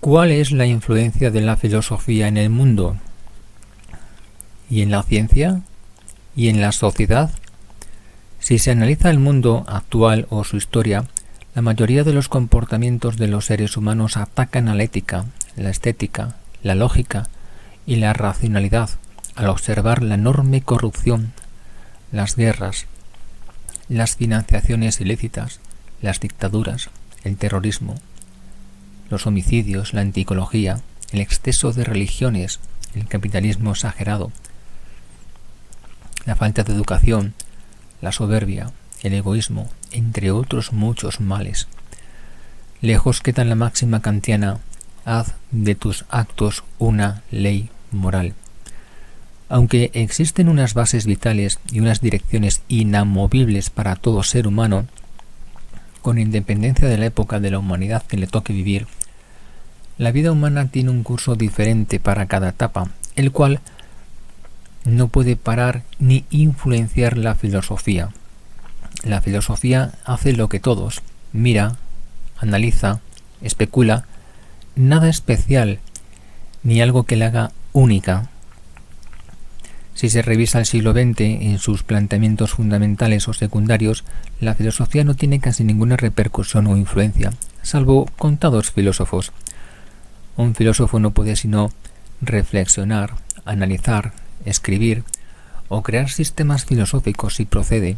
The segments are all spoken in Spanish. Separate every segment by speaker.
Speaker 1: ¿Cuál es la influencia de la filosofía en el mundo? ¿Y en la ciencia? ¿Y en la sociedad? Si se analiza el mundo actual o su historia, la mayoría de los comportamientos de los seres humanos atacan a la ética, la estética, la lógica y la racionalidad al observar la enorme corrupción, las guerras, las financiaciones ilícitas, las dictaduras, el terrorismo, los homicidios, la anticología, el exceso de religiones, el capitalismo exagerado, la falta de educación, la soberbia, el egoísmo, entre otros muchos males. Lejos queda la máxima kantiana: haz de tus actos una ley moral. Aunque existen unas bases vitales y unas direcciones inamovibles para todo ser humano, con independencia de la época de la humanidad que le toque vivir, la vida humana tiene un curso diferente para cada etapa, el cual no puede parar ni influenciar la filosofía. La filosofía hace lo que todos: mira, analiza, especula, nada especial, ni algo que la haga única. Si se revisa el siglo XX en sus planteamientos fundamentales o secundarios, la filosofía no tiene casi ninguna repercusión o influencia, salvo contados filósofos. Un filósofo no puede sino reflexionar, analizar, escribir o crear sistemas filosóficos si procede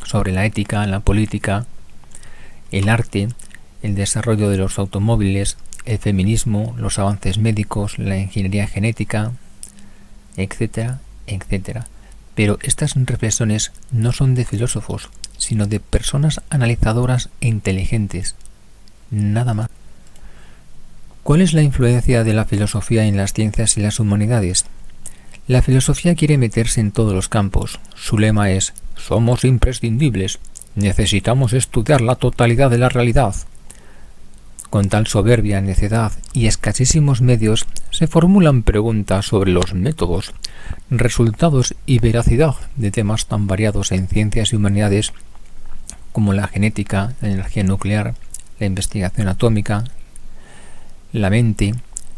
Speaker 1: sobre la ética, la política, el arte, el desarrollo de los automóviles, el feminismo, los avances médicos, la ingeniería genética, etcétera, etcétera. Pero estas reflexiones no son de filósofos, sino de personas analizadoras e inteligentes. Nada más. ¿Cuál es la influencia de la filosofía en las ciencias y las humanidades? La filosofía quiere meterse en todos los campos. Su lema es: somos imprescindibles, necesitamos estudiar la totalidad de la realidad. Con tal soberbia, necedad y escasísimos medios, se formulan preguntas sobre los métodos, resultados y veracidad de temas tan variados en ciencias y humanidades como la genética, la energía nuclear, la investigación atómica, la mente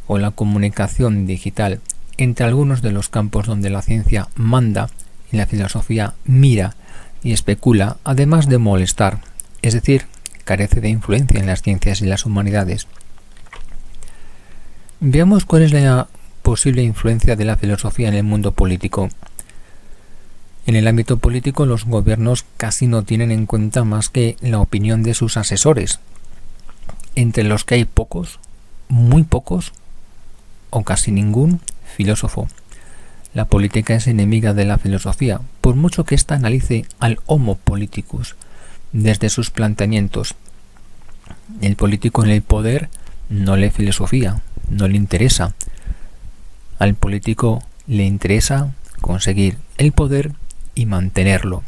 Speaker 1: o la comunicación digital, entre algunos de los campos donde la ciencia manda y la filosofía mira y especula, además de molestar, es decir, carece de influencia en las ciencias y las humanidades. Veamos cuál es la posible influencia de la filosofía en el mundo político. En el ámbito político, los gobiernos casi no tienen en cuenta más que la opinión de sus asesores, entre los que hay pocos, muy pocos o casi ningún filósofo. La política es enemiga de la filosofía, por mucho que ésta analice al homo politicus desde sus planteamientos. El político en el poder no lee filosofía, no le interesa. Al político le interesa conseguir el poder y mantenerlo.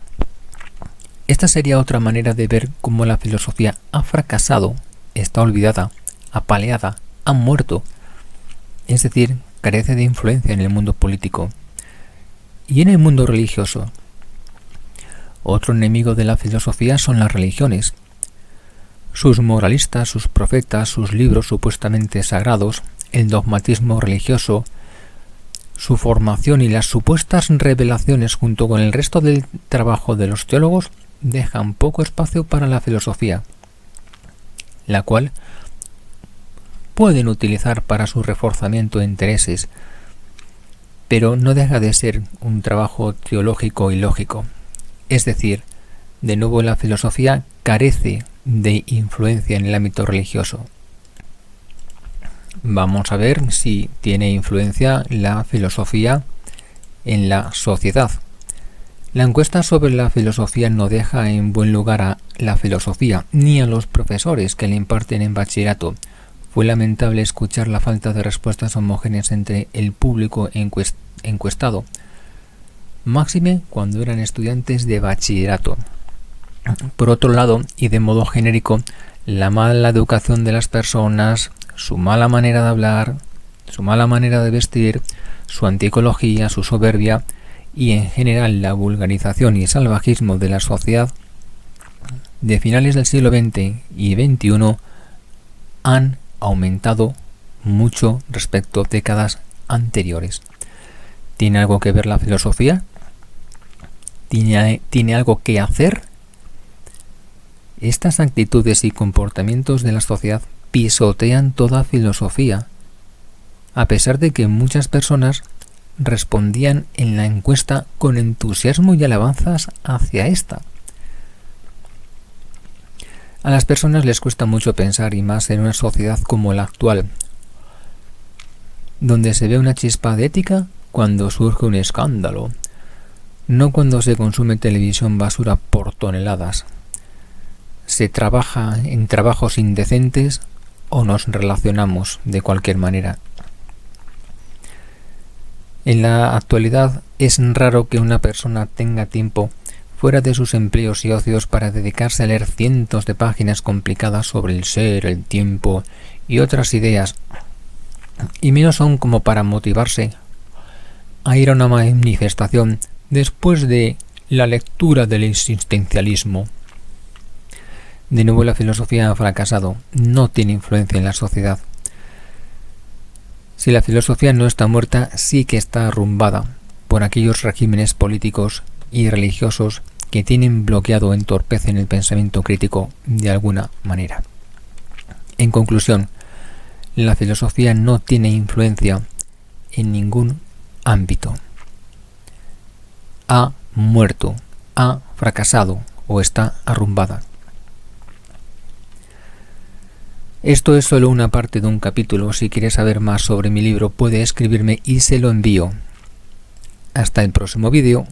Speaker 1: Esta sería otra manera de ver cómo la filosofía ha fracasado, está olvidada, apaleada, ha muerto. Es decir, carece de influencia en el mundo político. Y en el mundo religioso, otro enemigo de la filosofía son las religiones. Sus moralistas, sus profetas, sus libros supuestamente sagrados, el dogmatismo religioso, su formación y las supuestas revelaciones junto con el resto del trabajo de los teólogos dejan poco espacio para la filosofía, la cual pueden utilizar para su reforzamiento de intereses, pero no deja de ser un trabajo teológico y lógico. Es decir, de nuevo la filosofía carece de influencia en el ámbito religioso. Vamos a ver si tiene influencia la filosofía en la sociedad. La encuesta sobre la filosofía no deja en buen lugar a la filosofía ni a los profesores que le imparten en bachillerato. Fue lamentable escuchar la falta de respuestas homogéneas entre el público encuestado, máxime cuando eran estudiantes de bachillerato. Por otro lado, y de modo genérico, la mala educación de las personas, su mala manera de hablar, su mala manera de vestir, su anticología, su soberbia y en general la vulgarización y salvajismo de la sociedad de finales del siglo XX y XXI han aumentado mucho respecto a décadas anteriores. ¿Tiene algo que ver la filosofía? ¿Tiene algo que hacer? Estas actitudes y comportamientos de la sociedad pisotean toda filosofía, a pesar de que muchas personas respondían en la encuesta con entusiasmo y alabanzas hacia esta. A las personas les cuesta mucho pensar, y más en una sociedad como la actual, donde se ve una chispa de ética cuando surge un escándalo, no cuando se consume televisión basura por toneladas. Se trabaja en trabajos indecentes o nos relacionamos de cualquier manera. En la actualidad es raro que una persona tenga tiempo fuera de sus empleos y ocios para dedicarse a leer cientos de páginas complicadas sobre el ser, el tiempo y otras ideas, y menos aún como para motivarse a ir a una manifestación después de la lectura del existencialismo. De nuevo, la filosofía ha fracasado, no tiene influencia en la sociedad. Si la filosofía no está muerta, sí que está arrumbada por aquellos regímenes políticos y religiosos que tienen bloqueado o entorpecen el pensamiento crítico de alguna manera. En conclusión, la filosofía no tiene influencia en ningún ámbito. Ha muerto, ha fracasado o está arrumbada. Esto es solo una parte de un capítulo. Si quieres saber más sobre mi libro, puede escribirme y se lo envío. Hasta el próximo vídeo.